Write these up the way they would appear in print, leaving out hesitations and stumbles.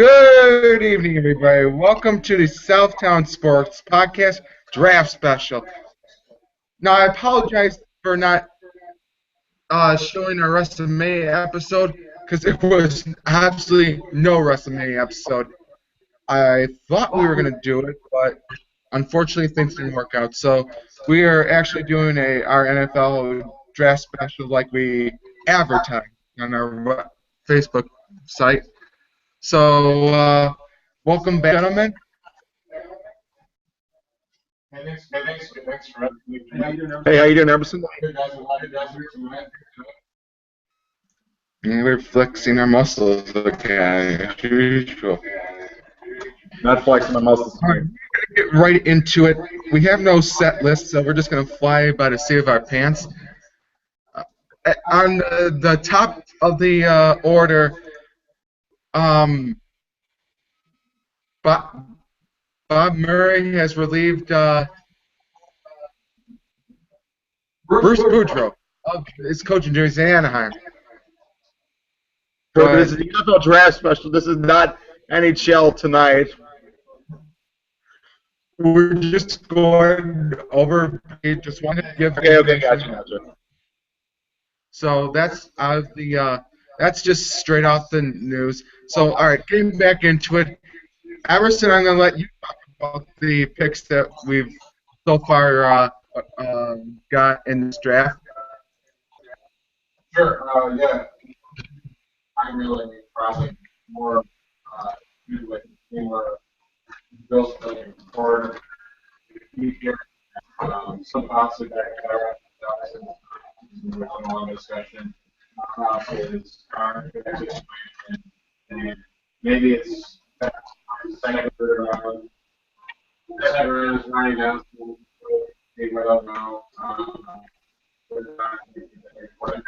Good evening, everybody. Welcome to the Southtowns Sports Podcast Draft Special. Now, I apologize for not showing our WrestleMania episode because there was absolutely no WrestleMania episode. I thought we were going to do it, but unfortunately things didn't work out. So we are actually doing our NFL Draft Special like we advertised on our Facebook site. So, welcome back, gentlemen. Thanks for having me. Hey, how you doing, Emerson? We're flexing our muscles again, as usual. Not flexing my muscles. All right, we're gonna get right into it. We have no set list, so we're just gonna fly by the seat of our pants. On the top of the order, Bob Murray has relieved Bruce Boudreau of his coaching duties in Anaheim. So this is the NFL Draft Special. This is not NHL tonight. We're just going over. We just wanted to give. Okay, gotcha. So that's out of the. That's just straight off the news. So all right, getting back into it, Emerson, I'm gonna let you talk about the picks that we've so far got in this draft. Sure. Yeah. I'm really probably more with more Bill's building forward. Some possibly back there. A long discussion is current and maybe it's second, third round. Second round is running down. I don't know. One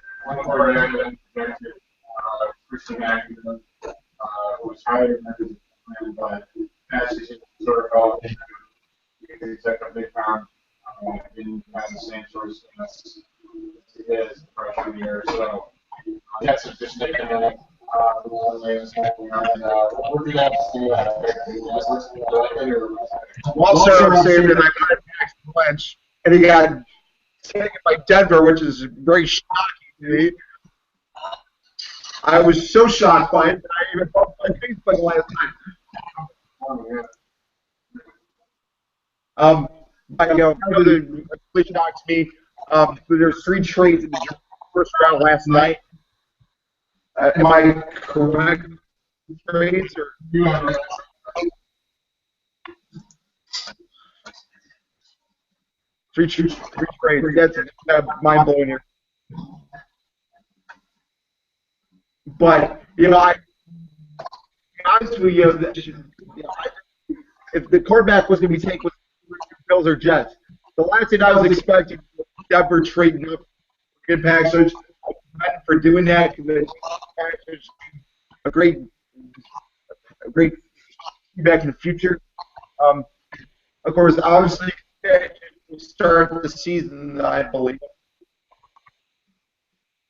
more area that Christian Ackerman, who was hired but passes sort of called the second big round, didn't have the same source as his freshman year. So that's just taking a we're going to have to see Also saved it. I got next clinch, and he got taken by Denver, which is very shocking to me. I was so shocked by it that I even posted on Facebook last time. The complete shock to me. There's 3 trades in the first round last night. Am I correct? Trades or? Three trades. That's mind blowing here. But I be honest with you, if the quarterback was going to be taken with Bills or Jets, the last thing I was expecting was Denver trading up good package. For doing that, a great feedback in the future. Of course, obviously, we'll start the season, I believe.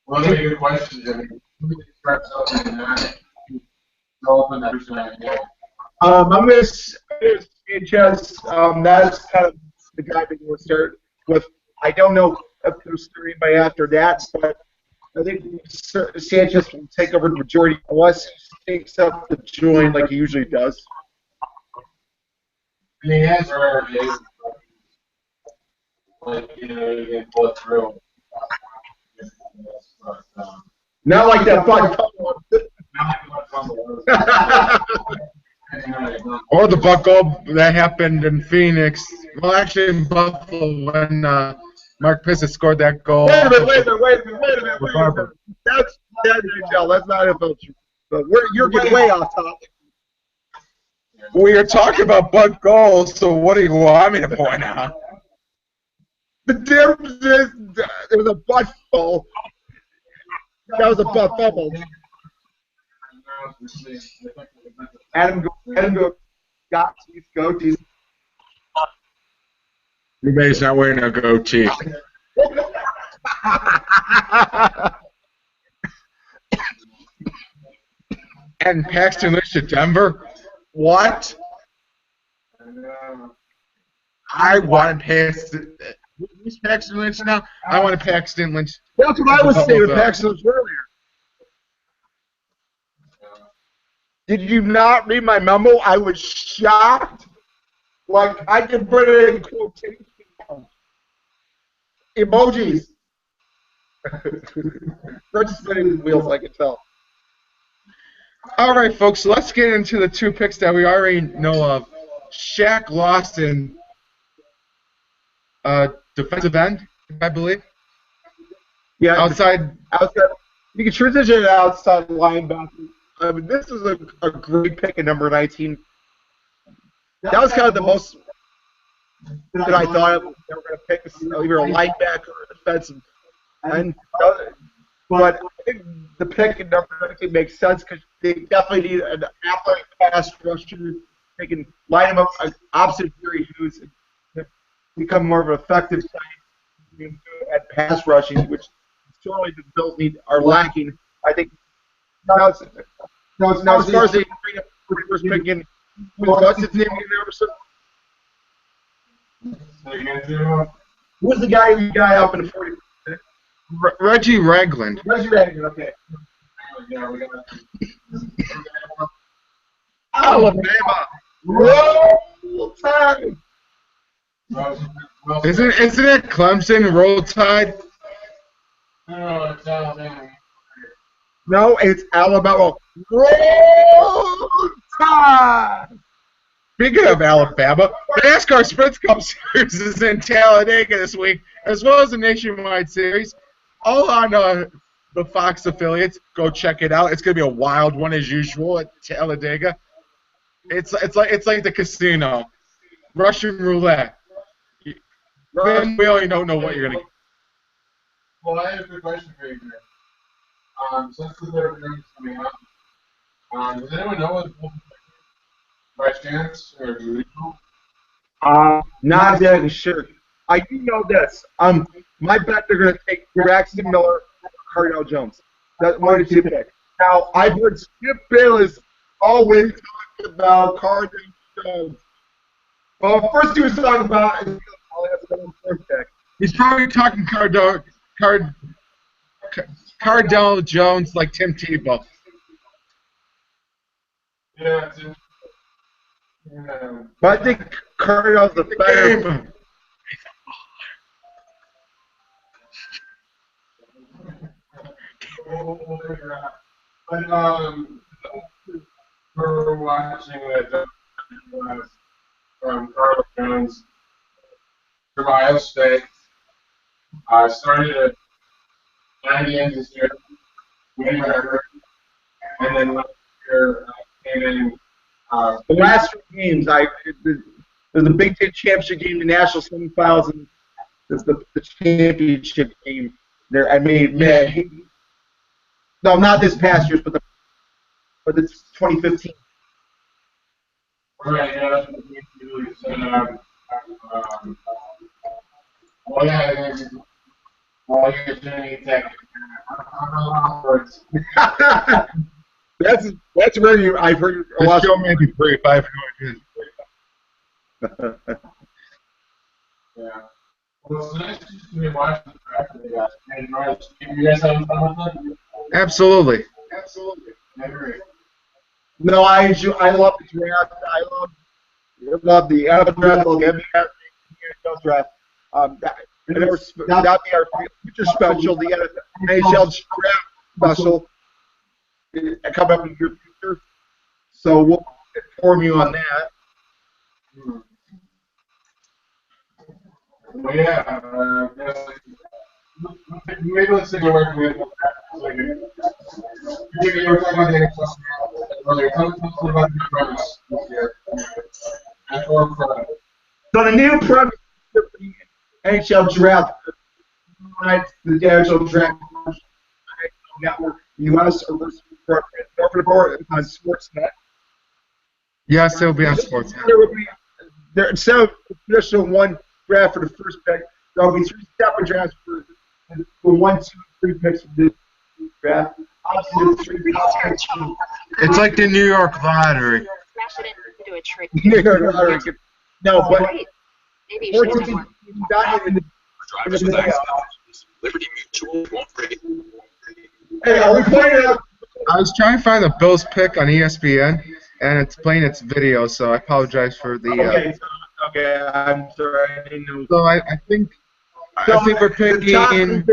Well, that's a good question, Jimmy. I'm going to say Sanchez. That's kind of the guy that we'll start with. I don't know if there's anybody after that, but I think Sanchez will take over the majority unless he takes up the join like he usually does. He has rare days, like, you can pull it through. Not like that Buck Or the buckle that happened in Phoenix. Well, actually in Buffalo when Mark Pizza scored that goal. Wait a minute. That's NHL. That's not NFL. But you're getting way off topic. We are talking about butt goals, so what do you want me to point out? The difference is there was a butt goal. That was a butt fumble. Adam got teeth, goatees. Everybody's not wearing a goatee. And Paxton Lynch to Denver? What? I want Paxton. Who's Paxton Lynch now? I want Paxton Lynch. That's what I was saying with Paxton Lynch earlier. Did you not read my memo? I was shocked. Like, I can put it in quotation emojis. They're just spinning his wheels, I can tell. All right, folks, so let's get into the two picks that we already know of. Shaq Lawson, defensive end, I believe. Yeah, outside. You can transition it outside linebacker. I mean, this is a great pick at number 19. That was kind of the most that I thought they were going to pick either a linebacker or a defensive end. But I think the pick at number 19 makes sense because they definitely need an athletic pass rusher. They can line him up opposite Jerry Hughes and become more of an effective side at pass rushing, which certainly the Bills are lacking. I think now as far as they bring up the first pick in, what's his name again? Who's the guy up in the 40? Reggie Ragland. Reggie Ragland, okay. Alabama. Roll Tide. Isn't it Clemson? Roll Tide. No, it's Alabama. No, it's Alabama. Roll Tide. Speaking of Alabama, the NASCAR Sprint Cup Series is in Talladega this week, as well as the Nationwide Series. All on the Fox affiliates. Go check it out. It's gonna be a wild one as usual at Talladega. It's like the casino, Russian roulette. We already don't know what you're gonna get. Well, I have a good question for you here. Since the third round is coming up, does anyone know what by chance or do you know? Not exactly sure. I do know this. My bet they're going to take Braxton Miller or Cardell Jones. That's one of the two picks. Now, I've heard Skip Bayless always talk about Cardell Jones. Well, first he was talking about He's probably talking Cardell Jones like Tim Tebow. Yeah, but I think Cardell's the better. We'll figure it out. But we're watching the from Carlos Jones from Ohio State. Started at 9 games this year, winning record, and then last year came in. The last 3 games, there's a Big Ten championship game, the national semifinals, and there's the championship game there. I mean, no, not this past year, but it's 2015. Right, yeah, that's what we said. Well, yeah, well, you're doing tech. That's where I've heard a lot. The show may be brief. I've heard it. Yeah. Well, it's nice to be watching the draft today, guys. You guys having fun with it? Absolutely. I agree. No, I love the draft. I love the NFL draft. The NFL draft. That'll be our future special, the NHL draft special coming up in your future. So we'll inform you on that. Well, yeah, maybe let's take away from it. You were talking about the NHL earlier. Tell us about the premise this year. So the new premise of the NHL draft, the NHL draft network, U.S. or North on Sportsnet. Yes, it'll be on Sportsnet. Instead of traditional one draft for the first pick, there will be 3 separate drafts for 1, 2, 3 picks for this draft. obviously It's like the New York lottery. Smash it into a tree. no, but Wait, maybe you should have one. not even Drivers with accidents. Liberty Mutual won't bring it. Hey, are we playing up? I was trying to find the Bills pick on ESPN, and it's playing its video, so I apologize for the. Okay, I'm sorry, I didn't know. So I think we're picking.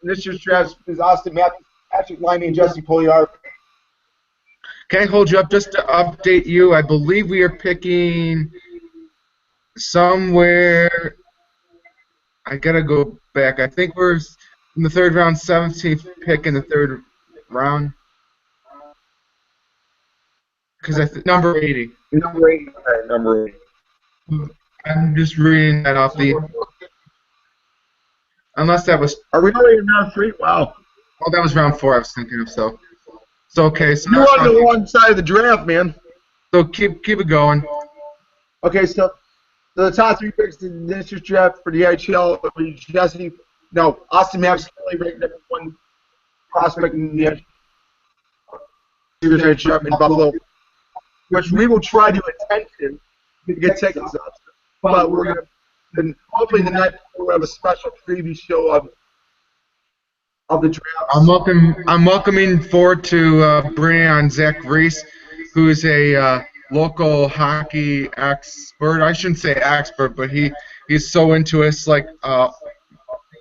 This year's draft is Austin Matthews, Patrick Liney, and Jesse Pulliar. Can I hold you up just to update you? I believe we are picking somewhere. I gotta go back. I think we're in the third round, 17th pick in the third round. Because number 80. Number 8. Right, number 8. I'm just reading that off the. Unless that was. Are we already in round 3? Wow. Oh, that was round 4. I was thinking of so. So okay. So you're on the wrong side of the draft, man. So keep it going. Okay, so the top 3 picks in this year's draft for the NHL are Austin Matthews currently ranked number 1 prospect in the NHL in Buffalo, which we will try to attend to get tickets up. But we're gonna, and hopefully the night before, we'll have a special preview show of the draft. I'm welcoming forward to bringing on Zach Reese, who is a local hockey expert. I shouldn't say expert, but he's so into us, like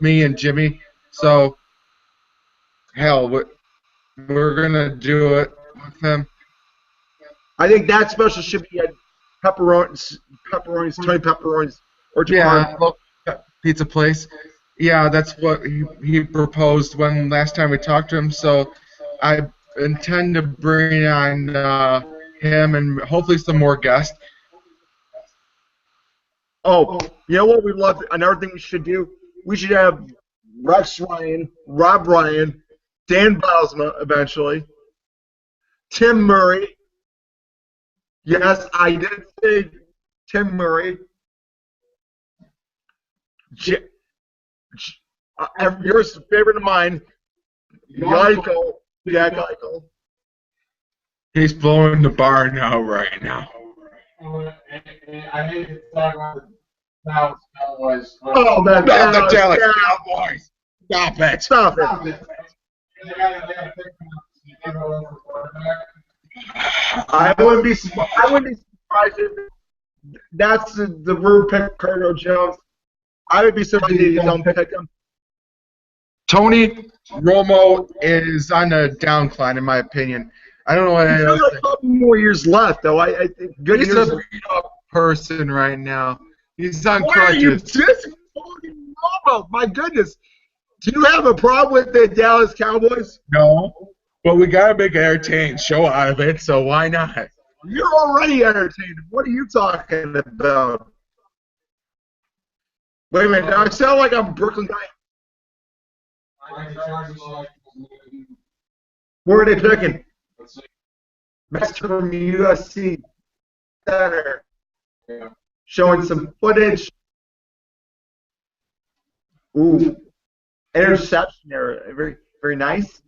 me and Jimmy. So hell, we're gonna do it with him. I think that special should be at Tony Pepperonis, or local pizza place. Yeah, that's what he proposed when last time we talked to him. So I intend to bring on him and hopefully some more guests. Oh, you know what we love? Another thing we should do? We should have Rex Ryan, Rob Ryan, Dan Bosma eventually, Tim Murray. Yes, I did say Tim Murray. Yours favorite of mine, Jack Eichel. He's blowing the bar right now. I hate to talk about the Dallas Cowboys. Oh, the Dallas Cowboys. Stop it. I wouldn't be surprised if that's the Brewer pick Cardinal Jones. I would be surprised if they don't pick him. Tony Romo is on a downcline, in my opinion. I don't know what He's got a couple more years left, though. I think good he's years. A beat-up person right now. He's on Why are you crutches. disappointing Romo? My goodness. Do you have a problem with the Dallas Cowboys? No, but we gotta make an entertaining show out of it. So why not? You're already entertained. What are you talking about? Wait a minute. I sound like I'm a Brooklyn guy. Where are they picking? Max from USC center, showing some footage. Ooh, interception there, very, very nice.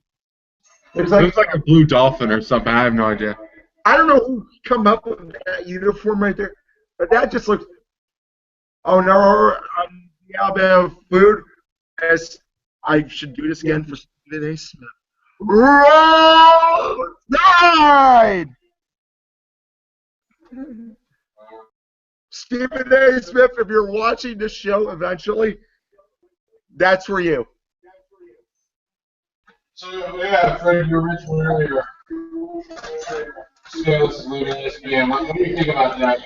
Looks like a blue dolphin or something. I have no idea. I don't know who come up with that uniform right there, but that just looks. Oh no, the Alabama food. As I should do this again for Stephen A. Smith. Roll Tide! Stephen A. Smith, if you're watching this show eventually, that's for you. So, yeah, Fred, you mentioned earlier, Scales is leaving ESPN. What do you think about that?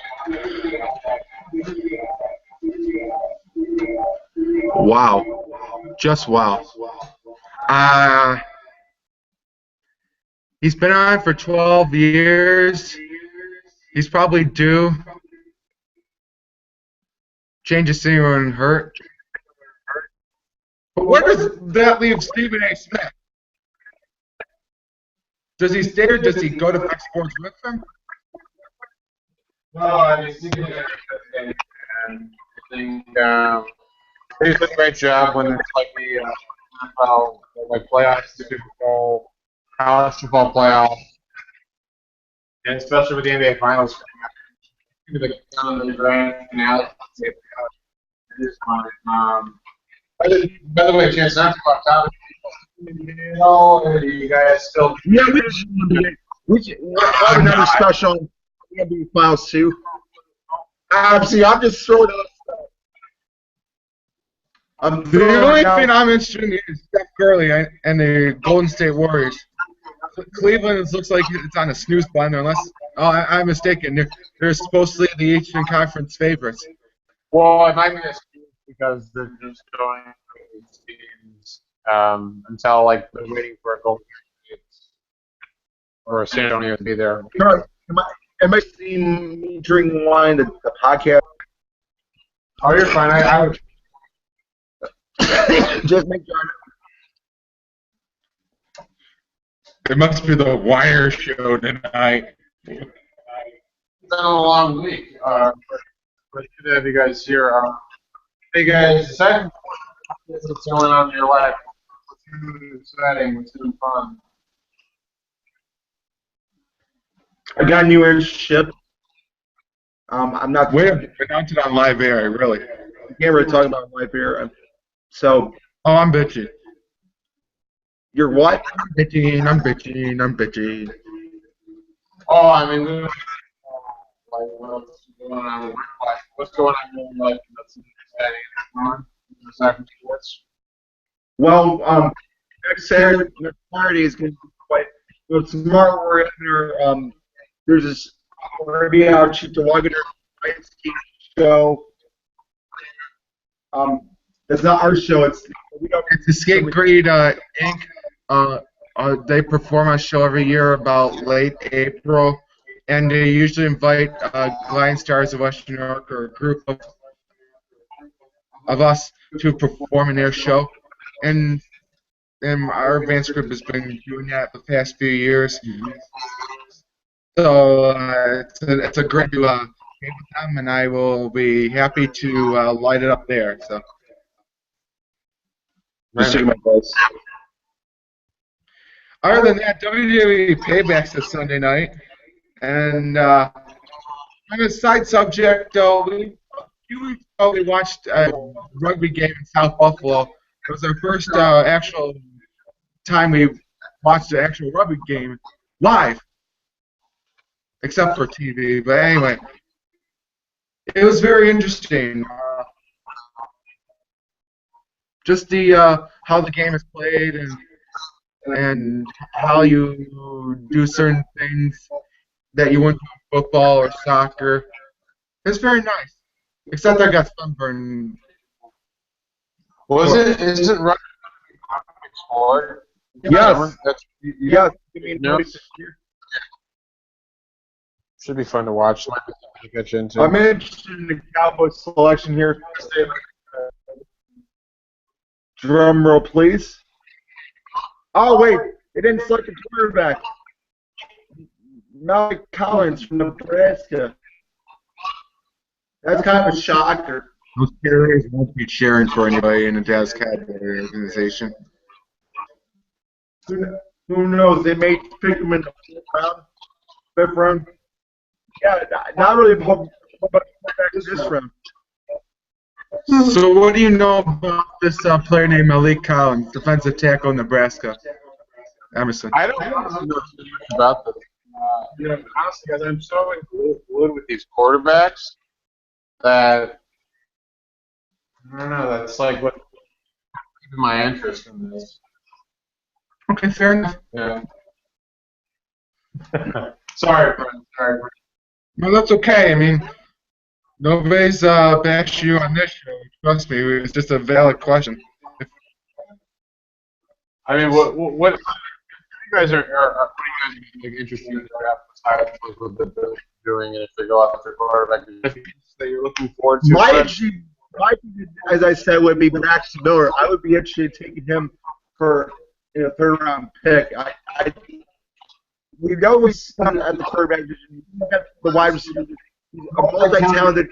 Wow. Just wow. He's been on for 12 years. He's probably due. Change of scenery wouldn't hurt. But where does that leave Stephen A. Smith? Does he stay or does he go to Fox Sports with him? No, I mean, Stephen A. I think he does a great job when it's like the NFL, like playoffs, Super Bowl, college football playoff, and especially with the NBA Finals coming up. The grand finale. It is fun. By the way, Chance, not to talk topic. Or you guys still? Yeah, we'll have another special NBA Finals too. Obviously, I'm just throwing it up. The only thing I'm interested in is Steph Curry and the Golden State Warriors. Cleveland looks like it's on a snooze button, unless I'm mistaken. They're supposedly the Eastern Conference favorites. Well, it might be a skew because they're just going through these teams until like they're waiting for a Golden State or a San Antonio to be there. Am I seeing me drinking wine the podcast? Oh, you're fine. I would. Just make sure. It must be the Wire show tonight. It's been a long week. But good to have you guys here. Hey guys, aside from what's going on in your life, what's exciting, what's been fun? I got a new internship. I'm not. We haven't announced it on live air, really. I can't really talk about life here. So. Oh, I'm bitching. You're what? I'm bitching. Oh, I mean, like, what's going on in your life? What's going on in your life that's exciting? Aside from sports? Well, next Saturday is going to be quite. So tomorrow we're having our there's this we're going to be our Chief Delegate ice skating show. It's not our show. It's the Skate Breed Inc. They perform a show every year about late April, and they usually invite Line Stars of Western New York or a group of us to perform in their show. And our advanced group has been doing that the past few years. So it's a great to game with them, and I will be happy to light it up there. So. Just taking my place. Other than that, WWE Payback's this Sunday night. And on a side subject, though, a few weeks ago we watched a rugby game in South Buffalo. It was our first actual time we watched an actual rugby game live, except for TV. But anyway, it was very interesting. Just the how the game is played and how you do certain things that you wouldn't do in football or soccer. It's very nice. Except I got sunburned. Is it rugby sport? Yes. Yes. Should be fun to watch. Might be something to get you into. I'm interested in the Cowboys selection here. Drum roll, please. Oh, wait. They didn't select a quarterback. Malik Collins from Nebraska. That's kind of a shocker. Those cheerleaders won't be cheering for anybody in the Dallas Cowboys organization. Who knows? They may pick him in the fifth round. Yeah, not really, but back to this round. So what do you know about this player named Malik Collins, defensive tackle, Nebraska? Emerson. I don't know too much about this. Honestly, guys, I'm so glued with these quarterbacks that I don't know. That's like what my interest in this. Okay, fair enough. Yeah. Sorry, friend. Sorry. No, that's okay. I mean, nobody's bashed you on this show. Trust me, it's just a valid question. I mean, what you guys are interested in the draft besides what they're doing, and if they go out for quarterback, that you're looking forward to? My as I said, would be Max Miller. I would be interested in taking him for a third-round pick. We've always done at the quarterback position. The wide receiver. He's a multi-talented.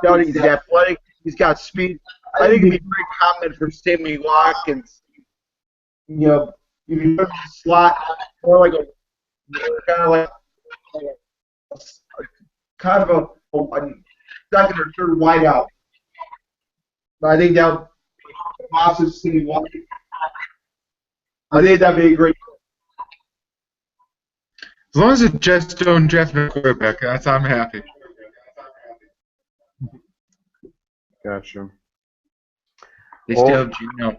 He's athletic. He's got speed. I think he'd be very confident for Sammy Watkins you know, you can put him in the slot more like a kind of like a, kind of a second or third wideout. But I think that Moss City. I think that'd be a great. As long as the Jets don't draft a quarterback, I'm happy. Gotcha. They Well- still have Gino.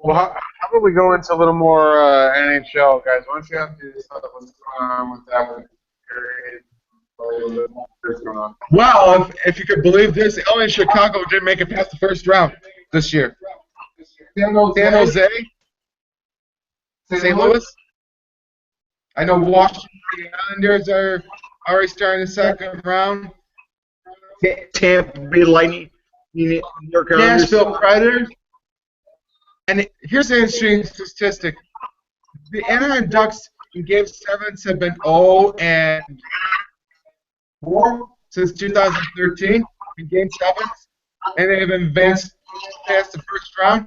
Well, how about we go into a little more NHL, guys? Why don't you have to tell us what's going on with that one? What's going on? Well, if you could believe this, LA and Chicago didn't make it past the first round this year. San Jose, St. Louis. I know Washington Islanders are already starting the second round. Tampa Bay Lightning, New York Islanders. Nashville Predators. And here's an interesting statistic. The Anaheim Ducks in Game 7 have been 0-4 since 2013 in Game 7, and they have advanced past the first round.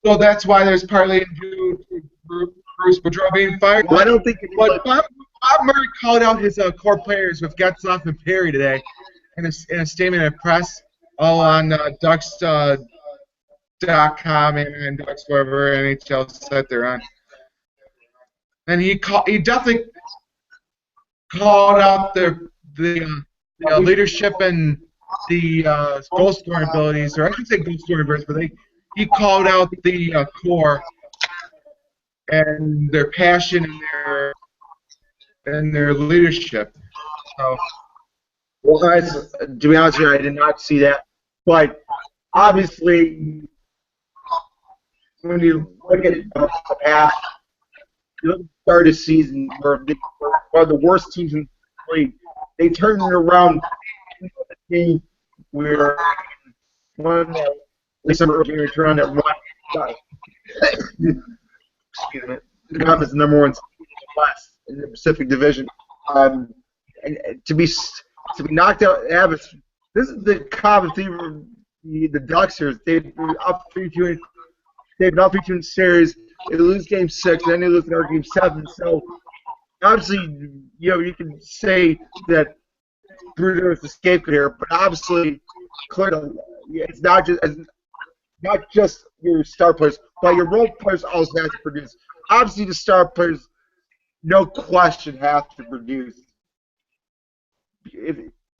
So that's why there's partly due to Bruce Boudreau being fired. Well, I don't think. But Bob Murray called out his core players with Getzlaf and Perry today in a statement at press, all on Ducks.com and Ducks wherever NHL site they're on. And he definitely called out the leadership and the goal scoring abilities, or I should say goal scoring abilities, but he called out the core and their passion and their leadership. So, Well, guys, to be honest with you, I did not see that. But obviously, when you look at the past, you look at the start of the season, where they were one of the worst teams in the league. They turned it around. Where one, at least some early return that one. Excuse me. The Cubs the number one seed in the West in the Pacific Division. And to be knocked out, this is the Cubs. The Ducks here. They've been up 3-2. They've been up 3-2 in the series. They lose Game 6, then they lose another Game 7. So obviously, you can say that Bruder is the scapegoat here, but obviously, clearly, it's not just your star players, but your role players also have to produce. Obviously, the star players, no question, have to produce.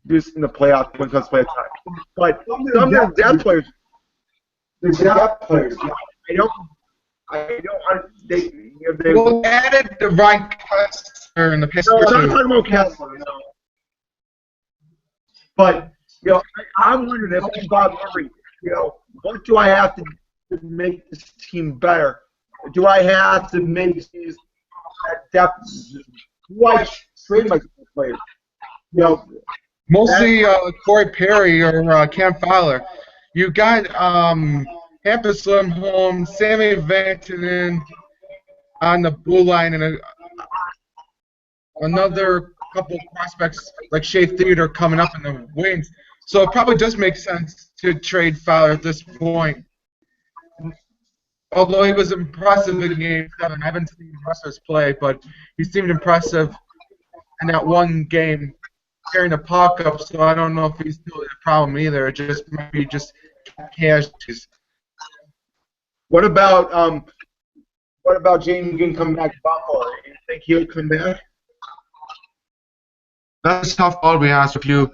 Just in the playoff, when it comes to playoff time. But some of the depth players, they well, added the Ryan Kessler in the past No, year, I'm not too. talking about Kessler, no. But, I'm wondering if I'm Bob Murray, what do I have to make this team better? Do I have to make these depth? Do I trade my players? Mostly Corey Perry or Cam Fowler. You got Hampus Lindholm, Sammy Vatanen on the blue line, and another couple of prospects like Shea Theodore coming up in the wings. So it probably does make sense to trade Fowler at this point. Although he was impressive in Game 7, I haven't seen the rest of his play, but he seemed impressive in that one game carrying the puck up, so I don't know if he's still a problem either. It just might be just casualties. What about James McGinn coming back to Buffalo? Do you think he'll come back? That's a tough ball, to be honest with you.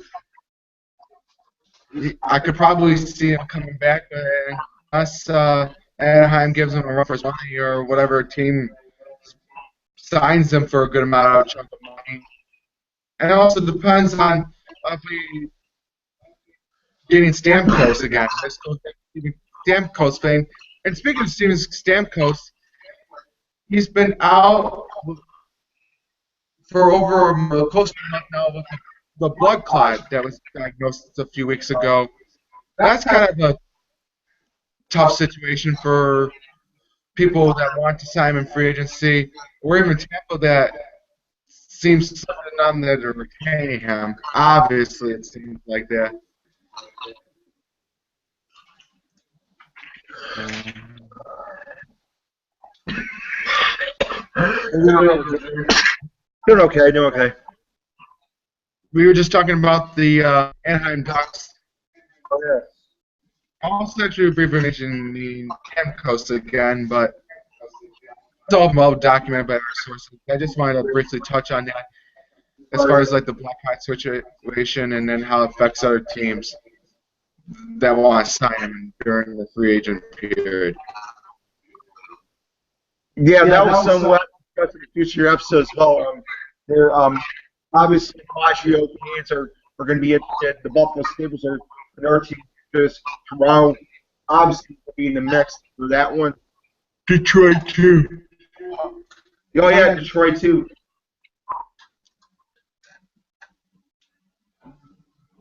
I could probably see him coming back, but unless Anaheim gives him a run for his money or whatever team signs him for a good amount of chunk of money. And it also depends on if we getting Stamkos again. Stamkos thing. And speaking of Steven Stamkos, he's been out for over close to a month now with the blood clot that was diagnosed a few weeks ago. That's kind of a tough situation for people that want to sign him in free agency, or even Tampa that seems something on there to retain him. Obviously, it seems like that. Doing okay, doing okay. We were just talking about the Anaheim Ducks. Oh, yeah. Also, actually, briefly mention the Camcoast again, but it's all well documented by our sources. I just wanted to briefly touch on that as far as like the black eye situation and then how it affects other teams that want to sign him during the free agent period. Yeah, that was somewhat discussed in the future episode as well. They're obviously Montreal Canadiens are going to be interested. The Buffalo Sabres are another team because Toronto obviously will be in the mix for that one. Detroit too. Oh yeah, Detroit too.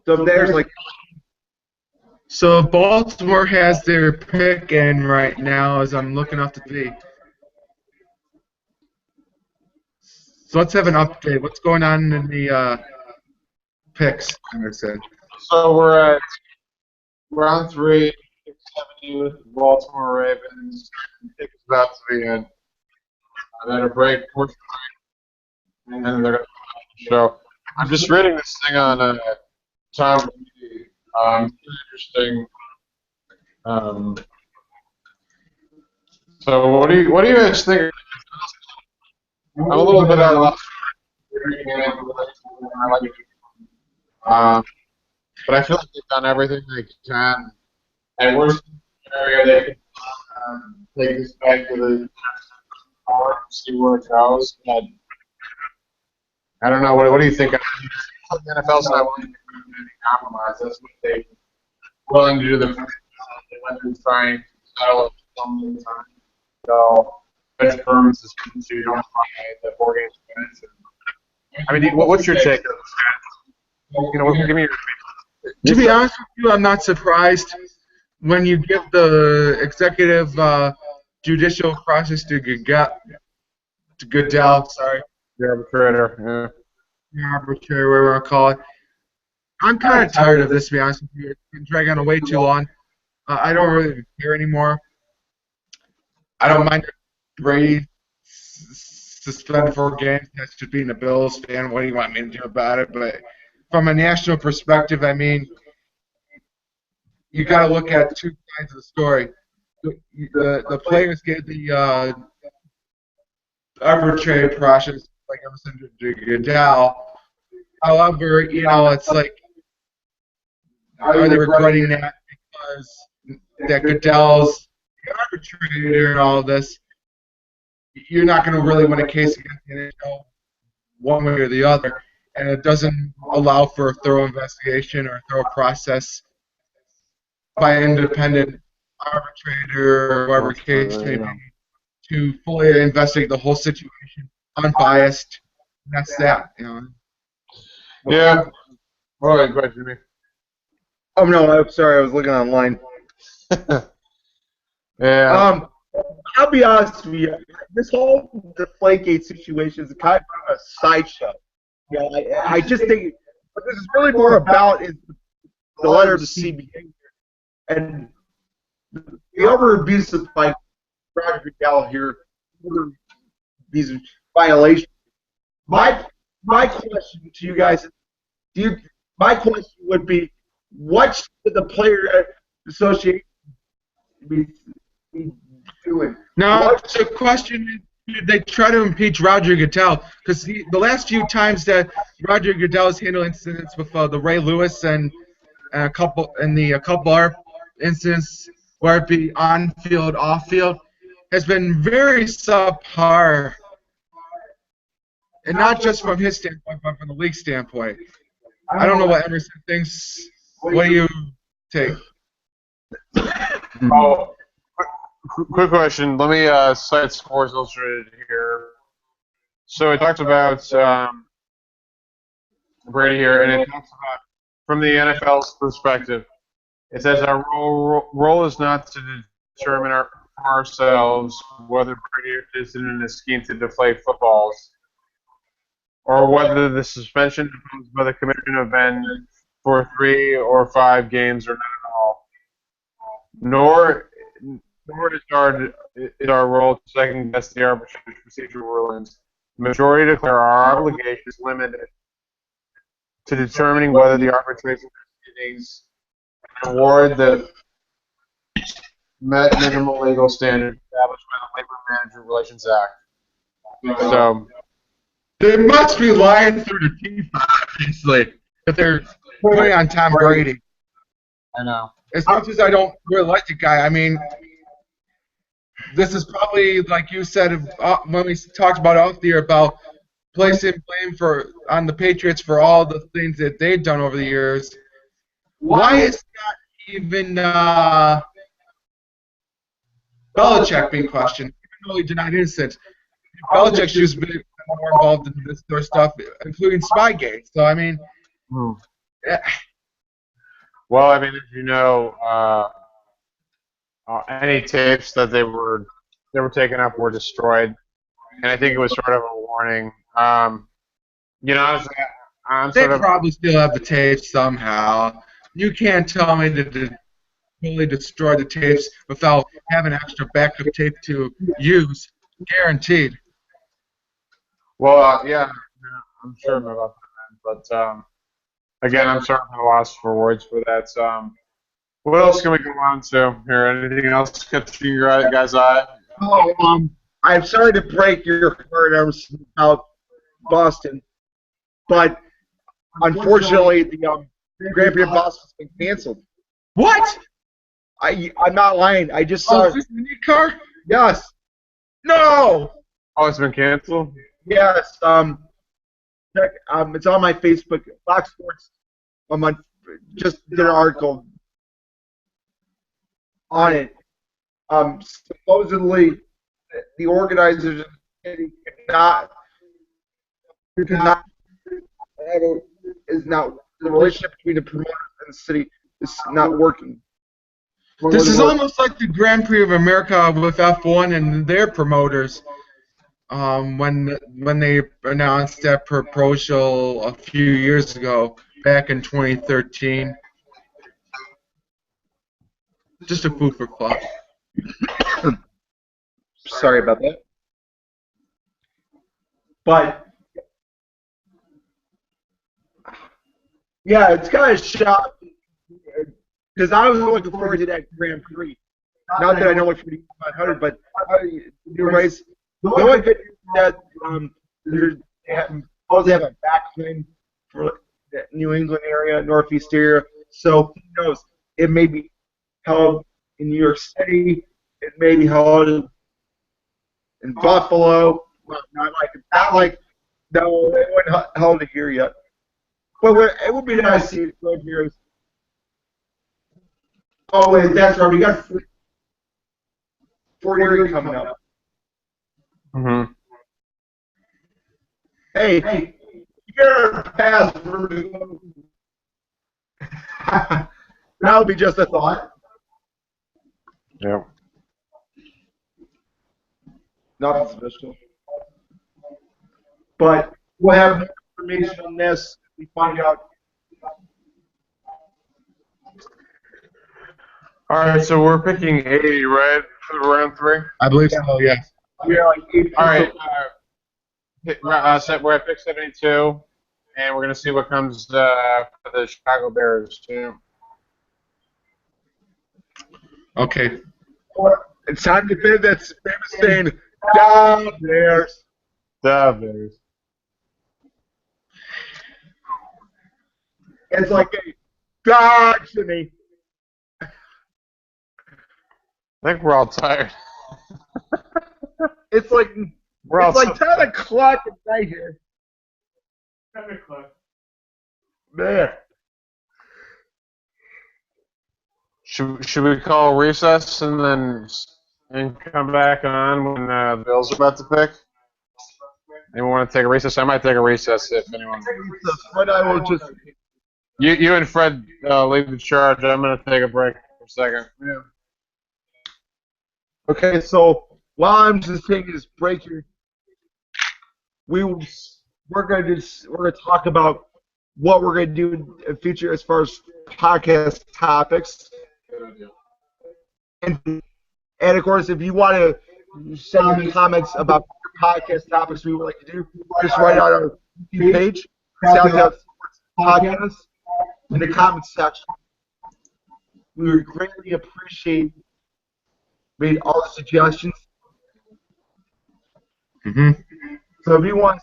So there's like So Baltimore has their pick in right now as I'm looking off the TV. So let's have an update. What's going on in the picks, Emerson? So we're at round 3, 670 with the Baltimore Ravens. The pick is about to be in. And then a break, fourth break, and then they're going to show. I'm just reading this thing on Tom Brady. It's interesting. So what do you guys think? I'm a little bit out of luck. But I feel like they've done everything they can. And worst scenario, they can take this back to the court and see where it goes. But I don't know. What do you think? The NFL's not willing to do any compromise. That's what they're willing to do. They went through trying to settle it so many times. So, bench firms is so you don't find the 4 games minutes. I mean, what's your take on this? You know, give me your. To be honest with you, I'm not surprised when you give the executive judicial process to Goodell, sorry, The arbitrator, the arbitrator, whatever you want to call it. I'm kind of tired of this, to be honest with you. It's been dragging on way too long. I don't really care anymore. I don't mind Brady suspended 4 games. That's just being a Bills fan. What do you want me to do about it? But from a national perspective, I mean, you got to look at 2 sides of the story. The players get the arbitrary process, like I was saying to Goodell. However, you know, it's like, are they regretting that because that Goodell's the arbitrator and all of this? You're not going to really win a case against the NHL one way or the other, and it doesn't allow for a thorough investigation or a thorough process by an independent arbitrator or whatever case may be to fully investigate the whole situation, unbiased. That's that, you know. Yeah. Go ahead, Jimmy. oh no, I'm sorry, I was looking online. Yeah. I'll be honest with you. This whole Deflategate situation is kind of a sideshow. You know, I just think what this is really more about is the letter of the CBA and the other abuses by Roger Goodell here, these violations. My question to you guys is, my question would be, what should the player association be doing? Now, the question is, did they try to impeach Roger Goodell? Because the last few times that Roger Goodell has handled incidents with the Ray Lewis and a couple other incidents, where it be on field, off field, has been very subpar, and not just from his standpoint, but from the league standpoint. I don't know what Emerson thinks. What do you take? Oh, quick question. Let me cite Sports Illustrated here. So it talks about Brady here, and it talks about from the NFL's perspective. It says our role is not to determine for ourselves whether Brady is in a scheme to deflate footballs, or whether the suspension imposed by the commission have been for 3 or 5 games or not at all. Nor is our role to second guess the arbitration procedural rulings. The majority declare our obligations limited to determining whether the arbitration proceedings award the met minimal legal standards established by the Labor Management Relations Act. So, They must be lying through the teeth, obviously, if they're putting on Tom Brady. I know. As much as I don't really like the guy, I mean, this is probably, like you said, when we talked about off the year about placing blame on the Patriots for all the things that they've done over the years. Why is not even Belichick being questioned, even though he denied innocence? Belichick's just been more involved in this sort of stuff, including Spygate. So, I mean, Well, I mean, as you know, any tapes that they were taken up were destroyed, and I think it was sort of a warning. Honestly, I'm they sort of probably still have the tapes somehow. You can't tell me to totally destroy the tapes without having extra backup tape to use. Guaranteed. well, yeah, I'm sure about that, but again, I'm sort of at a loss for words for that. What else can we go on to here? Anything else catching your guys' eye? Oh, I'm sorry to break your heart about Boston, but unfortunately, the Grand Prix of Boston has been canceled. What? I'm not lying. I just Oh, saw. is this the new car? Yes, No! Oh, it's been canceled? yes. Check. It's on my Facebook. Fox Sports. Just did an article on it. Supposedly, the organizers of the city could not have is not the relationship between the promoters and the city is not working. This is almost like the Grand Prix of America with F1 and their promoters. When they announced that proposal a few years ago, back in 2013. Just a food for thought. Sorry about that. But yeah, it's kind of shocking because I was looking forward to that Grand Prix. Not that I don't look for the 500, but new race. The only good news is that they're supposed to have a backline for the New England area, Northeast area. So who knows? It may be held in New York City. It may be held in Buffalo. Well, not like no, they wouldn't held it here yet. But it would be nice to see it go here. Oh wait, that's right. We got Fort Erie coming up. Mm-hmm. Hey, you got a password. That'll be just a thought. Yeah. Nothing special. But we'll have more information on this. We find out. All right, so we're picking 80, right, for round 3? I believe so, yes. We're like 8 All right. We're at pick 72, and we're going to see what comes for the Chicago Bears, too. Okay. It's time to bid that famous saying, down Bears. The Bears. It's like a God to me. I think we're all tired. It's like We're all it's like 10 o'clock at night here. 10 o'clock. Man. Should we call recess and come back on when the Bills are about to pick? Anyone want to take a recess? I might take a recess if anyone. But I will just. You and Fred lead the charge. I'm going to take a break for a second. Yeah. Okay, so while I'm just taking this break here, we're gonna talk about what we're gonna do in the future as far as podcast topics. And And of course, if you want to send me comments about podcast topics we would like to do, just write on our YouTube page, Southtowns Podcast, in the comments section. We would greatly appreciate all the suggestions. So if you want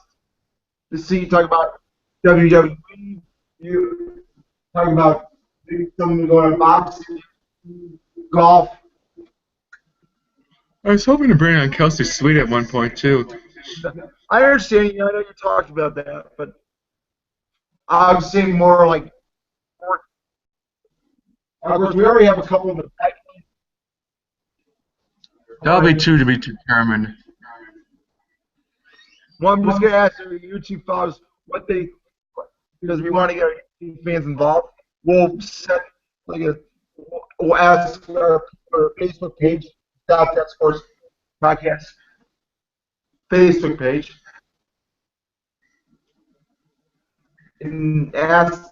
to see talk about WWE, you talk about something going on boxing, golf. I was hoping to bring on Kelsey Sweet at one point too. I understand you. I know you talked about that, but I was saying more like. Of course, we already have a couple of the. That'll be two to be determined. Well, I'm just gonna ask our YouTube followers what they, because we want to get our YouTube fans involved. We'll set we'll ask our Facebook page, Southtowns Sports Podcast Facebook page, and ask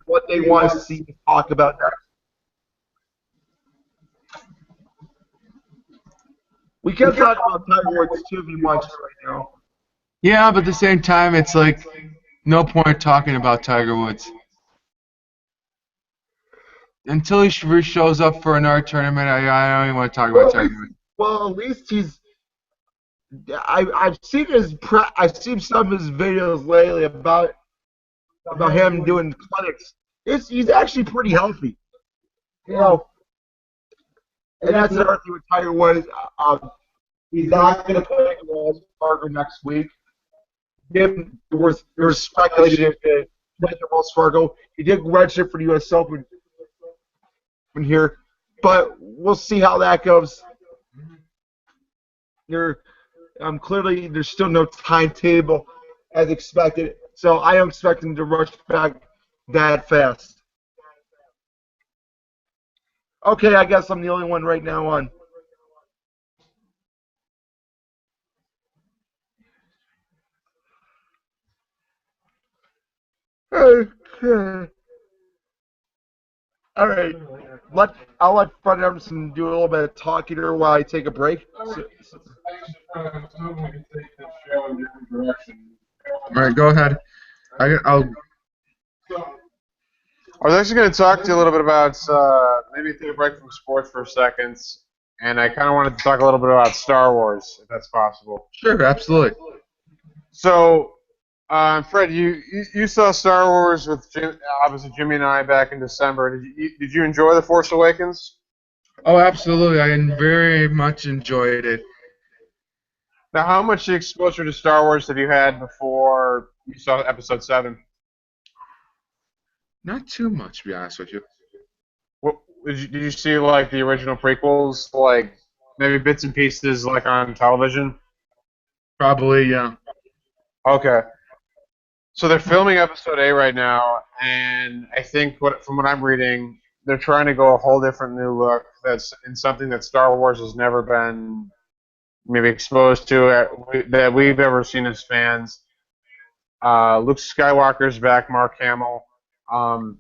what they want to see us talk about next. We can talk about Tiger Woods too if you want to right now. Yeah, but at the same time, it's like no point talking about Tiger Woods. Until he shows up for another tournament, I don't even want to talk about Tiger Woods. Well, at least he's. I've seen I've seen some of his videos lately about him doing clinics. He's actually pretty healthy, you know. And that's another thing with Tiger Woods. He's not going to play the Wells Fargo next week. There was speculation to play the Wells Fargo. He did register for the U.S. Open here, but we'll see how that goes. Clearly, there's still no timetable as expected, so I don't expect him to rush back that fast. Okay, I guess I'm the only one right now on. Okay. All right. I'll let Fred Emerson do a little bit of talking here while I take a break. Thanks for assuming we can take this show in a different direction. All right, go ahead. I'll. I was actually going to talk to you a little bit about maybe take a break from sports for a second, and I kind of wanted to talk a little bit about Star Wars, if that's possible. Sure, absolutely. So, Fred, you saw Star Wars with obviously Jimmy and I back in December. Did you enjoy The Force Awakens? Oh, absolutely. I very much enjoyed it. Now, how much exposure to Star Wars have you had before you saw Episode 7? Not too much, to be honest with you. What, did you see, like, the original prequels, like, maybe bits and pieces, like, on television? Probably, yeah. Okay. So they're filming Episode 8 right now, and I think, from what I'm reading, they're trying to go a whole different new look that's in something that Star Wars has never been maybe exposed to, that we've ever seen as fans. Luke Skywalker's back, Mark Hamill. And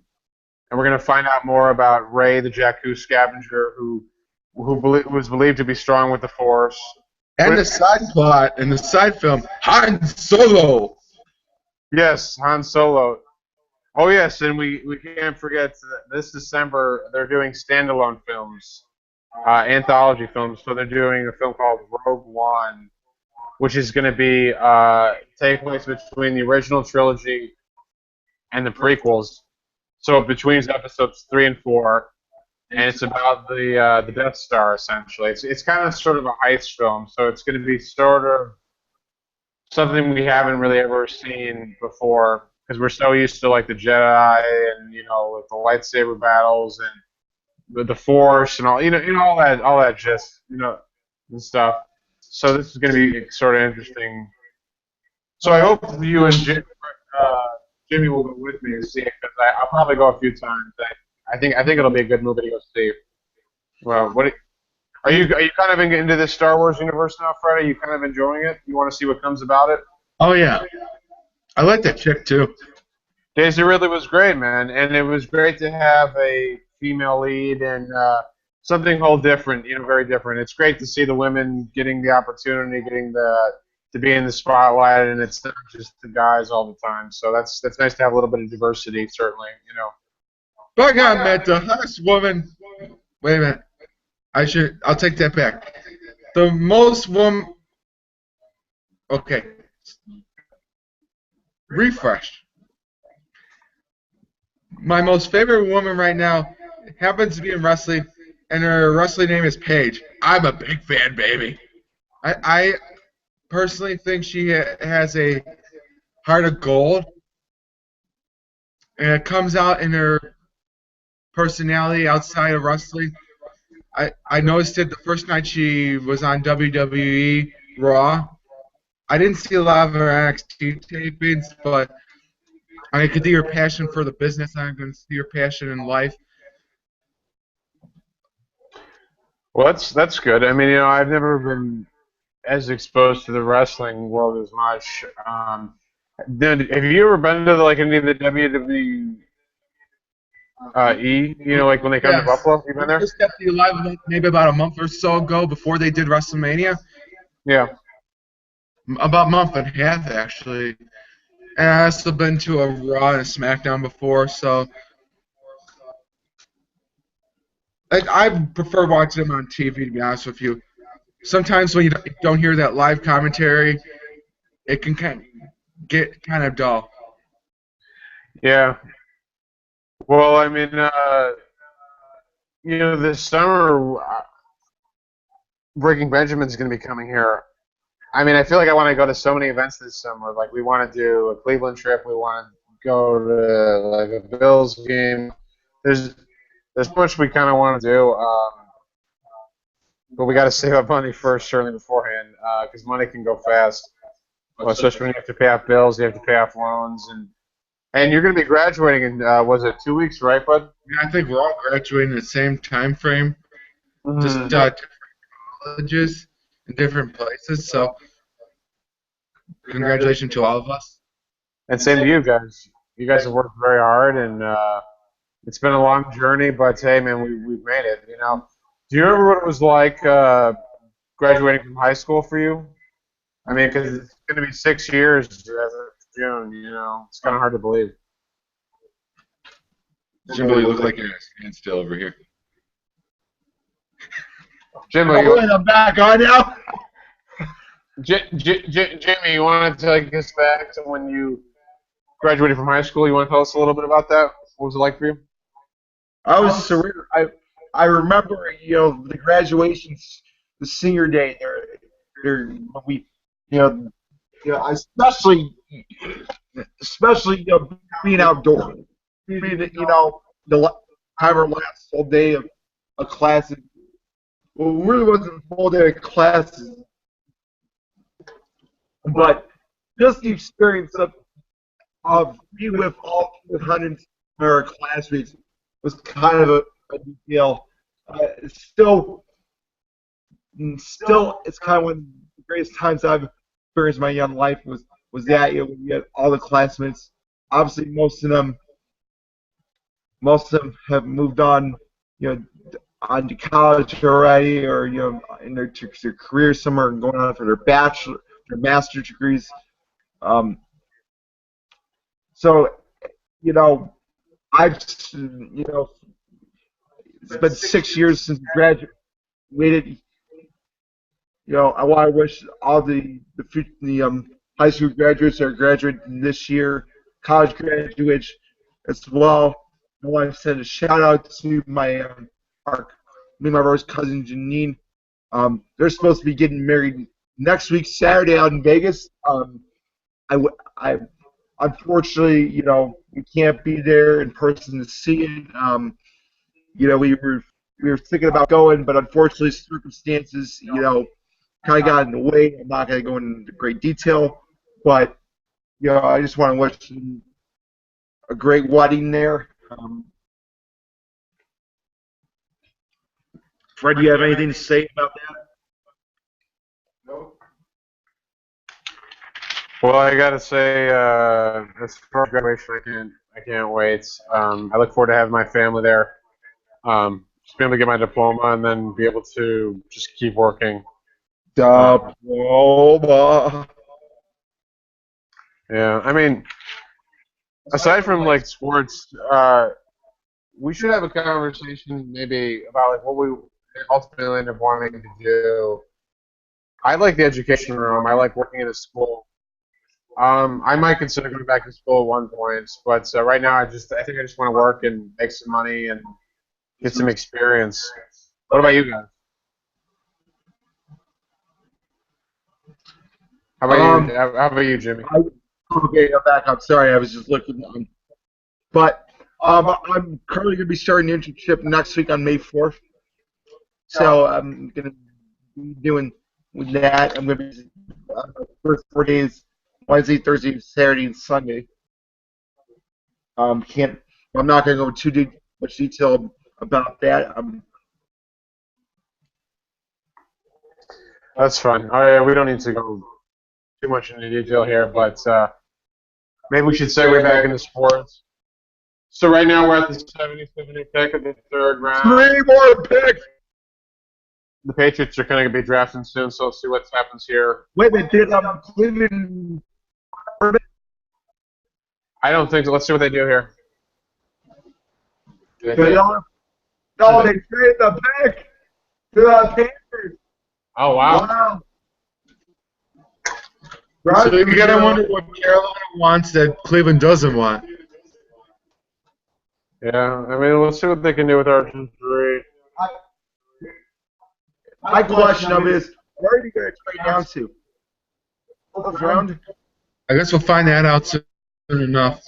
we're going to find out more about Rey, the Jakku scavenger, who was believed to be strong with the Force. And the side plot in the side film, Han Solo. Yes, Han Solo. Oh, yes, and we can't forget that this December they're doing standalone films, anthology films. So they're doing a film called Rogue One, which is going to be take place between the original trilogy and the prequels. So between episodes 3 and 4, and it's about the Death Star essentially. It's kind of sort of a heist film, so it's going to be sort of something we haven't really ever seen before because we're so used to like the Jedi and with the lightsaber battles and with the Force and all all that just and stuff. So this is going to be sort of interesting. So I hope you and Jimmy will go with me to see it because I'll probably go a few times. I think it'll be a good movie to go see. Well, are you kind of into this Star Wars universe now, Fred? Are you kind of enjoying it? You want to see what comes about it? Oh yeah, I like that chick too. Daisy Ridley was great, man, and it was great to have a female lead, and something whole different, very different. It's great to see the women getting the opportunity, getting to be in the spotlight, and it's not just the guys all the time. So that's nice to have a little bit of diversity, certainly. But I gotta admit, the hottest woman. Wait a minute. I'll take that back. The most woman. Okay. Refresh. My most favorite woman right now happens to be in wrestling, and her wrestling name is Paige. I'm a big fan, baby. I personally think she has a heart of gold, and it comes out in her personality outside of wrestling. I noticed it the first night she was on WWE Raw. I didn't see a lot of her NXT tapings, but I could see her passion for the business. I can see her passion in life. Well, that's good. I mean, I've never been as exposed to the wrestling world as much. Have you ever been to like any of the WWE like when they come to Yes. Buffalo? You I been there? just got the live event maybe about a month or so ago before they did WrestleMania. Yeah. About a month and a half, actually. And I also been to a Raw and a SmackDown before, so I prefer watching them on TV, to be honest with you. Sometimes when you don't hear that live commentary, it can get kind of dull. Yeah. Well, I mean, this summer, Breaking Benjamin's going to be coming here. I mean, I feel like I want to go to so many events this summer. Like, we want to do a Cleveland trip. We want to go to like a Bills game. There's so much we kind of want to do, but we got to save up money first, certainly beforehand, because money can go fast. Well, especially when you have to pay off bills, you have to pay off loans, and you're going to be graduating in was it 2 weeks, right, bud? Yeah, I think we're all graduating in the same time frame, just Mhm. different colleges in different places. So, congratulations to all of us. And same to you guys. You guys have worked very hard, and it's been a long journey, but hey, man, we've made it. Do you remember what it was like graduating from high school for you? I mean, because it's going to be 6 years as of June. It's kind of hard to believe. Jimbo, you look like you're in a standstill over here. Jimmy, Oh, wait, I'm back on now. Jimmy, you want to take us back to when you graduated from high school? You want to tell us a little bit about that? What was it like for you? I was surreal. I remember, the graduations, the senior day. There, when we, you know, especially being outdoors, being our last full day of classes. Well, it really wasn't a full day of classes, but just the experience of being with all 200 of our classmates was kind of a big deal. Still, it's kind of one of the greatest times I've experienced in my young life was that when you had all the classmates. Obviously, most of them have moved on, on to college already, or in their careers somewhere and going on for their master's degrees. So, you know, I've, it's been 6 years since I graduated. I wish all the high school graduates that are graduating this year, college graduates as well. I want to send a shout out to me and my brother's cousin Janine. They're supposed to be getting married next week, Saturday, out in Vegas. I unfortunately, we can't be there in person to see it. We were thinking about going, but unfortunately, circumstances, kind of got in the way. I'm not going to go into great detail, but I just want to wish them a great wedding there. Fred, do you have anything to say about that? Well, I gotta say, as far as graduation, I can't wait. I look forward to having my family there. Just be able to get my diploma and then be able to just keep working. Diploma. Yeah, I mean, aside from like sports, we should have a conversation maybe about like what we ultimately end up wanting to do. I like the education realm. I like working in a school. I might consider going back to school at one point, but right now I think I just want to work and make some money and get some experience. What about you guys? How about Um, you? How about you, Jimmy? okay, I'm back. I'm sorry. I was just looking. But I'm currently going to be starting an internship next week on May 4th. So I'm going to be doing with that. I'm going to be first 4 days, Wednesday, Thursday, Saturday, and Sunday. Can't. I'm not going to go into much detail about that. That's fine. Oh, yeah, we don't need to go too much into detail here, but maybe we should segue back into sports. So right now we're at the 77th pick of the third round. 3 more picks. The Patriots are going to be drafting soon, so let's see what happens here. Wait a minute. Did Cleveland? I don't think so. Let's see what they do here. No, they traded the pick to the Panthers. Oh, wow. Wow. So you gotta wonder what Carolina wants that Cleveland doesn't want. Yeah, I mean, let's see what they can do with RG3. My question of it is, where are you going to trade down to? Fourth round? I guess we'll find that out soon enough.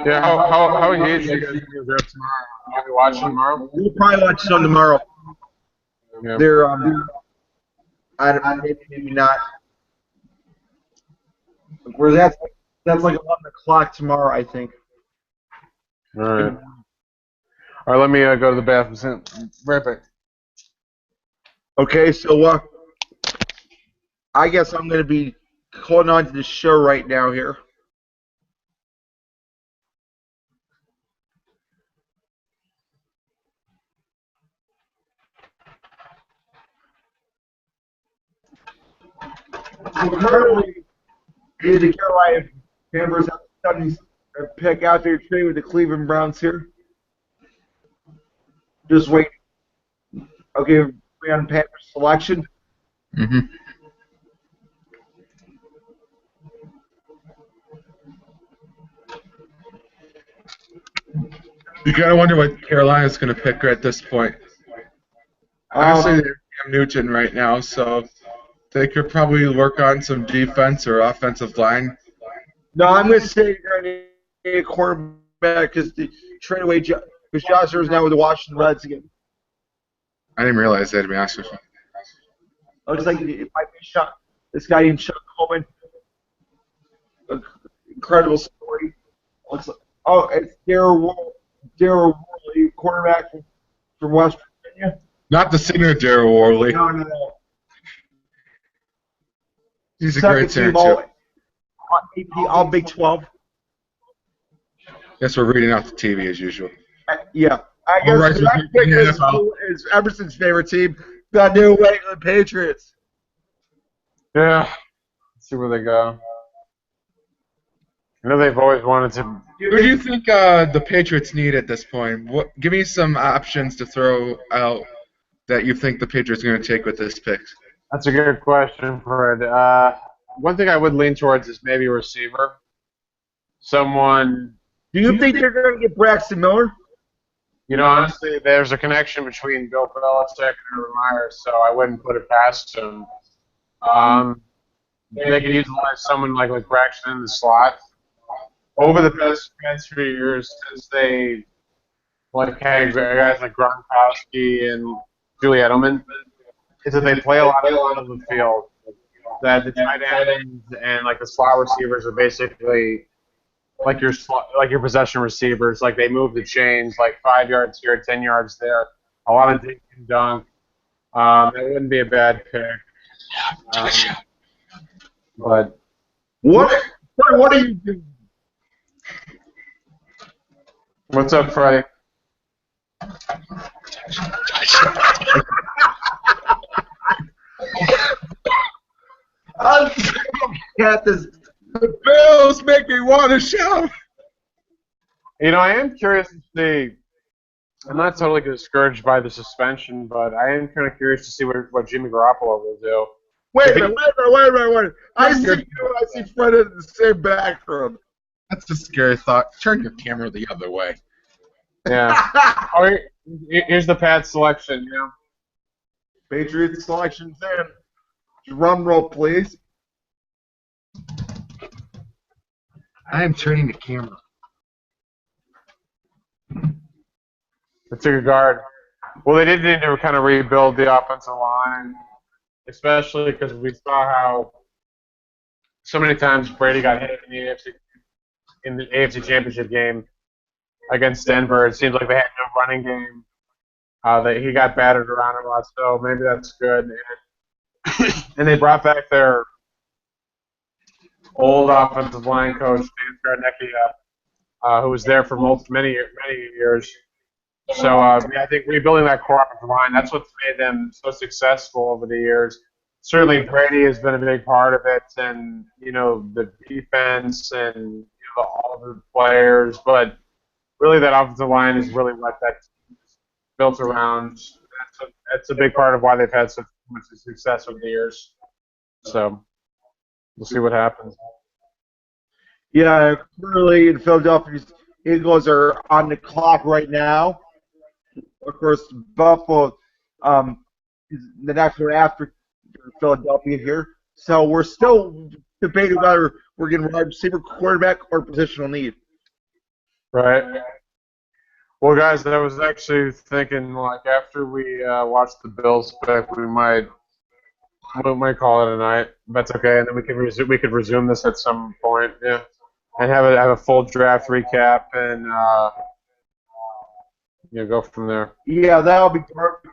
Yeah, how engaged are you guys going to be there tomorrow? Are you watching tomorrow? We'll probably watch some tomorrow. Yeah. They're I don't maybe not. Where that's like 11 o'clock tomorrow, I think. All right. All right, let me go to the bathroom. Right back. Okay, so I guess I'm going to be holding on to the show right now here. Currently, the Carolina Panthers have the 70th pick out there trade with the Cleveland Browns here. Just wait. Okay, on Panthers selection. Mm-hmm. You gotta wonder what Carolina's gonna pick at this point. Honestly, they're Cam Newton right now, so they could probably work on some defense or offensive line. No, I'm going to say you're going to need a quarterback because the trade away because Josh is now with the Washington Redskins. I didn't realize that, to be honest with you. Looks like it might be this guy named Sean Coleman. Incredible story. Looks like, it's Darryl Worley, quarterback from West Virginia. Not the singer Daryl Worley. No. He's a great singer, too. All Big 12. Yes, we're reading out the TV as usual. Yeah. I guess right, the next pick is Emerson's favorite team, the New England Patriots. Yeah. Let's see where they go. I know they've always wanted to. Who do you think the Patriots need at this point? Give me some options to throw out that you think the Patriots are going to take with this pick. That's a good question, Fred. One thing I would lean towards is maybe a receiver. Someone. Do you think they're going to get Braxton Miller? You know, honestly, there's a connection between Bill Belichick and Urban Meyer, so I wouldn't put it past them. They could utilize someone like Braxton in the slot. Over the past few years, since they had guys like Gronkowski and Julie Edelman, is that they play a lot of the field. That the tight ends and the slot receivers are basically like your possession receivers. Like they move the chains 5 yards here, 10 yards there. A lot of dink and dunk. That wouldn't be a bad pick. But what are you doing? What's up, Freddie? Got this. The Bills make me want to shout. I am curious to see. I'm not totally discouraged by the suspension, but I am kind of curious to see what Jimmy Garoppolo will do. Wait a minute. I see you. I see Fred in the same background. That's a scary thought. Turn your camera the other way. Yeah. Oh, here's the Pats selection. Patriots selections in. Drum roll, please. I am turning the camera. They took a guard. Well, they did need to kind of rebuild the offensive line, especially because we saw how so many times Brady got hit in the AFC Championship game against Denver. It seems like they had no running game. He got battered around a lot, so maybe that's good. And they brought back their old offensive line coach, Dan Scarnecchia, who was there for many years. So I think rebuilding that core offensive line, that's what's made them so successful over the years. Certainly Brady has been a big part of it, and the defense and all the players, but really that offensive line is really what that team is built around. That's a big part of why they've had such much success over the years. So we'll see what happens. Yeah, clearly in Philadelphia, Eagles are on the clock right now. Of course, Buffalo is the next one after Philadelphia here. So we're still debating whether we're getting wide receiver, quarterback, or positional need. Right. Well, guys, I was actually thinking, after we watch the Bills pick, we might call it a night. That's okay, and then we could resume this at some point, and have a full draft recap and go from there. Yeah, that'll be perfect.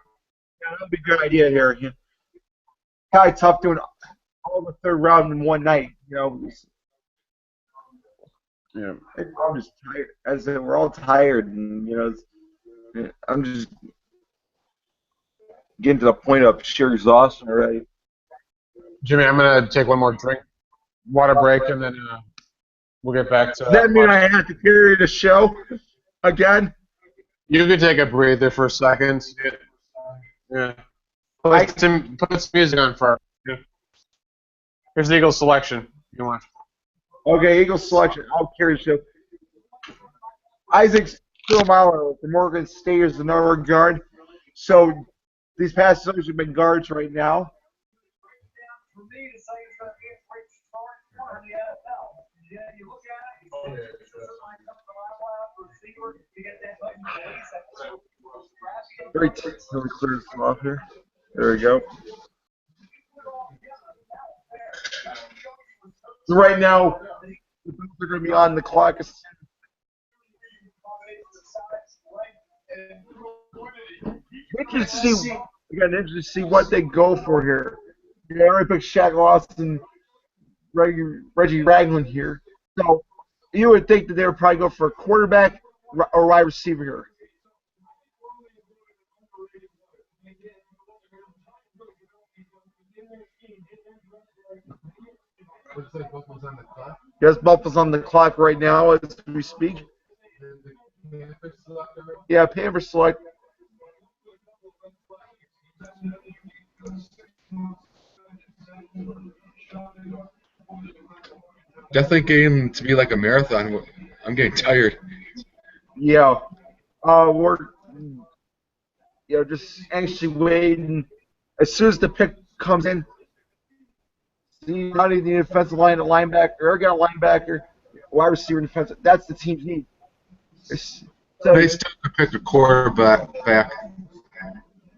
Yeah, that'll be a good idea here. Kind of tough doing all the third round in one night. Yeah. I'm just tired. As in, we're all tired, and I'm just getting to the point of sheer exhaustion already. Jimmy, I'm gonna take one more water break, and then we'll get back to. Does that mean I have to carry the show again? You can take a breather for a second. Yeah. Put some music on first. Yeah. Here's the Eagles selection. You want? Okay, Eagles selection. I'll carry the show. Isaac Silmalo from Morgan State is the number one guard. So these passes have been guards right now. Very clear this off here. There we go. So right now, the Bills are going to be on the clock. Interesting to see what they go for here. I already picked Shaq Lawson, Reggie Ragland here. So you would think that they would probably go for a quarterback or wide receiver here. Yes, Buffalo's on the clock right now as we speak. Yeah, Panthers select. Definitely getting to be like a marathon. I'm getting tired. Yeah, we're just anxiously waiting. As soon as the pick comes in, see how the defensive line, a linebacker, or got a linebacker, wide receiver, defensive. That's the team's need. So They still could pick a quarterback back.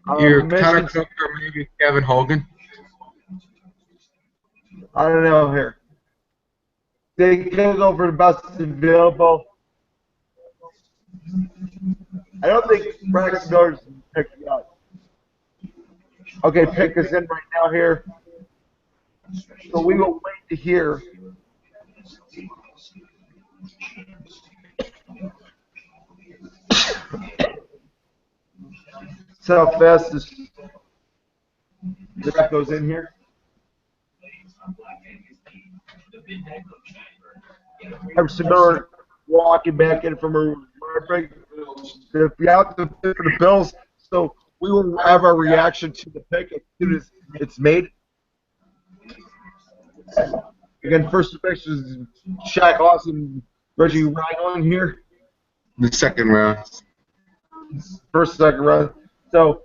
Either Connor Cook or maybe Kevin Hogan. I don't know here. They can go for the best available. I don't think Rex Miller's picked yet. Okay, pick is in right now here. So we will wait to hear. See how fast this draft goes in here. Emerson Miller walking back in from a break. If you have to pick for the Bills, so we will have our reaction to the pick as soon as it's made. Again, first selection is Shaq Lawson, Reggie Ragland here. The second round. First, second round. So,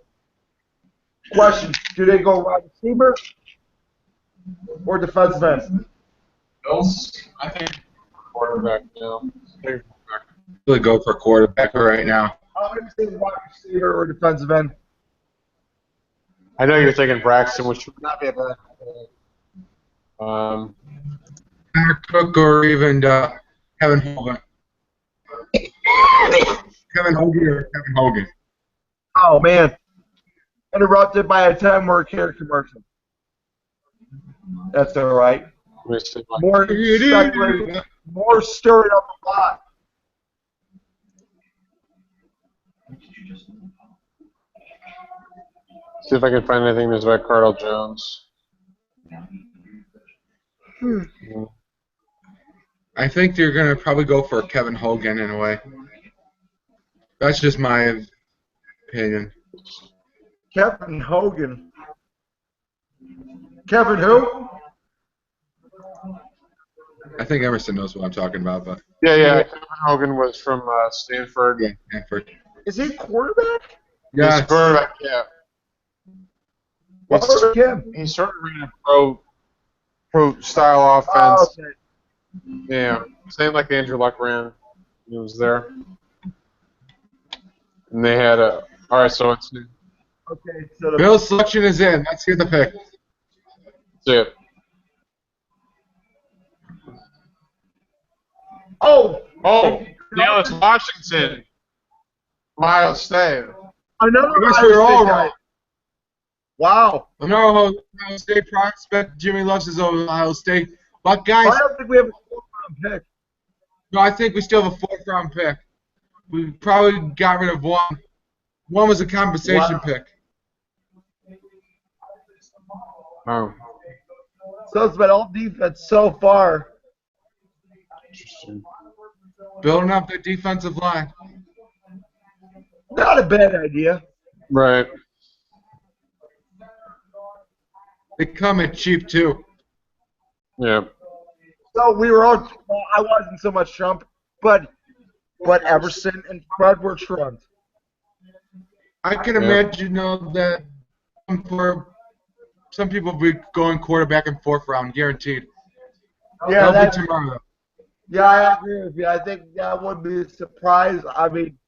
question: do they go wide receiver or defensive end? Bills, I think quarterback now. Really go for quarterback right now. I'm going to say wide receiver or defensive end. I know you're thinking Braxton, which would not be a bad. Connor Cook or even Kevin Hogan. Kevin Hogan or Kevin Hogan. Oh man, interrupted by a 10-word character commercial. That's all right. More speculating, more stirring up the pot. See if I can find anything that's about Cardinal Jones. I think they're going to probably go for Kevin Hogan in a way. That's just my opinion. Kevin Hogan. Kevin who? I think Emerson knows what I'm talking about, but Yeah. Kevin Hogan was from Stanford. yeah, Hanford. Is he quarterback? Yeah, He's quarterback, yeah. What was him? He sort of ran a pro style Oh, offense. okay. Yeah, same like Andrew Luck ran. He was there, and they had a. All right, so it's Okay, so the Bill's selection is in. Let's hear the pick. that's it. oh, Dallas Washington, Ohio State. another I guess Ohio we're all State guy. wrong. Wow. Another Ohio State prospect. Jimmy loves his Ohio State. But guys, I don't think we have a fourth-round pick. no, I think we still have a fourth-round pick. We probably got rid of one. One was a compensation Wow. pick. Oh, So it's been all defense so far. interesting. Building up their defensive line. Not a bad idea. Right. They come in cheap, too. Yeah. So we were all. Well, I wasn't so much Trump, but Everson and Fred were Trump. I can Yeah. imagine, that for some people will be going quarterback in fourth round, guaranteed. Yeah, That'll be tomorrow. yeah, I agree with you. I think that would be a surprise. I mean,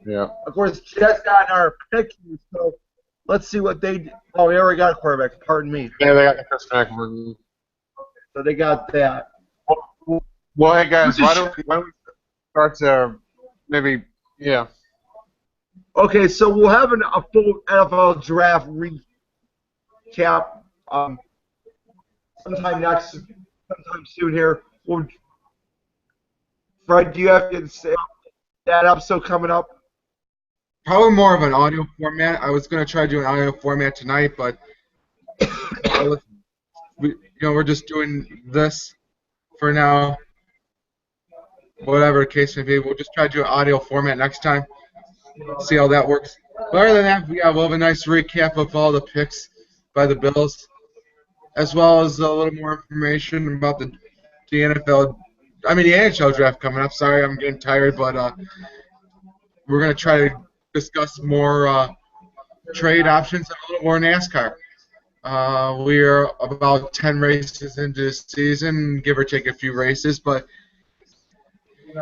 Yeah. of course, Jets got our pick, so let's see what they. Oh, they already got a quarterback. Pardon me. Yeah, they got the Chris McMurray. So they got that. Well, hey guys, why don't we start to maybe Okay, so we'll have a full NFL draft recap sometime soon here. Fred, do you have to say that episode coming up? Probably more of an audio format. I was going to try to do an audio format tonight, but we're just doing this for now. Whatever the case may be, we'll just try to do an audio format next time. See how that works. But other than that, we'll have a nice recap of all the picks by the Bills, as well as a little more information about the NFL. I mean, the NHL draft coming up. Sorry, I'm getting tired, but we're going to try to discuss more trade options and a little more NASCAR. We are about 10 races into the season, give or take a few races, but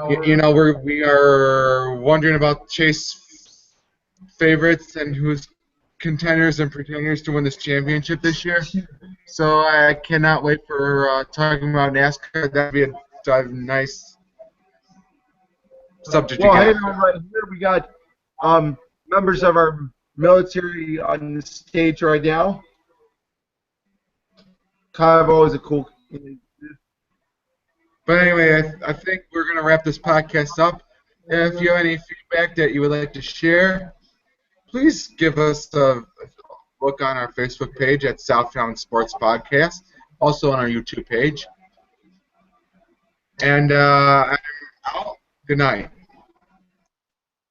we are wondering about Chase favorites and who's contenders and pretenders to win this championship this year. So I cannot wait for talking about NASCAR. That'd be a nice subject to Well, get. hey, right here we got members of our military on the stage right now. Cabo is a cool. But anyway, I think we're going to wrap this podcast up. If you have any feedback that you would like to share, please give us a look on our Facebook page at Southtowns Sports Podcast, also on our YouTube page. And I'm out. Good night.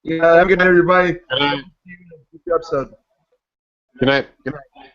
Yeah, have a good night, everybody. Good night. Episode. Good night. Good night.